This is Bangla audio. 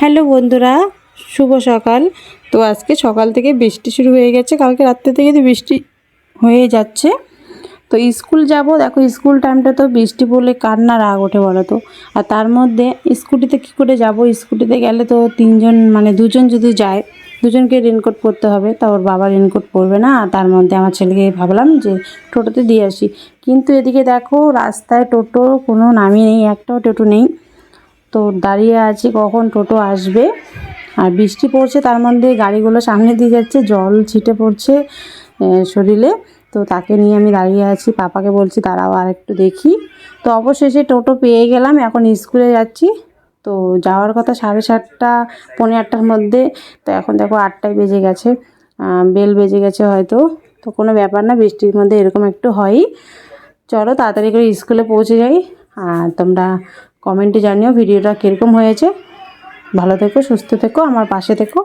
হ্যালো বন্ধুরা, শুভ সকাল। তো আজকে সকাল থেকে বৃষ্টি শুরু হয়ে গেছে, কালকে রাত্রে থেকে তো বৃষ্টি হয়ে যাচ্ছে। তো স্কুল যাব, দেখো স্কুল টাইমটা তো বৃষ্টি পড়লে কার না রাগ ওঠে বলো তো। আর তার মধ্যে স্কুটিতে কী করে যাব, স্কুটিতে গেলে তো তিনজন মানে দুজন যদি যায়, দুজনকে রেনকোট পরতে হবে। তা ওর বাবা রেনকোট পরবে না, আর তার মধ্যে আমার ছেলেকে ভাবলাম যে টোটোতে দিয়ে আসি। কিন্তু এদিকে দেখো রাস্তায় টোটো কোনো নামই নেই, একটাও টোটো নেই। তো দাঁড়িয়ে আছি কখন টোটো আসবে। আর বৃষ্টি পড়ছে, তার মধ্যে গাড়িগুলো সামনে দিয়ে যাচ্ছে, জল ছিটে পড়ছে শরীরে। তো তাকে নিয়ে আমি দাঁড়িয়ে আছি, পাপাকে বলছি দাঁড়াও আর একটু দেখি। তো অবশেষে টোটো পেয়ে গেলাম, এখন স্কুলে যাচ্ছি। তো যাওয়ার কথা 7:30 পৌনে 8টার মধ্যে। তো এখন দেখো 8টায় বেজে গেছে, বেল বেজে গেছে হয়তো। তো কোনো ব্যাপার না, বৃষ্টির মধ্যে এরকম একটু হয়ই। চলো তাড়াতাড়ি করে স্কুলে পৌঁছে যাই। আর তোমরা কমেন্টে জানিও ভিডিওটা কীরকম হয়েছে। ভালো থেকো, সুস্থ থেকো, আমার পাশে থেকো।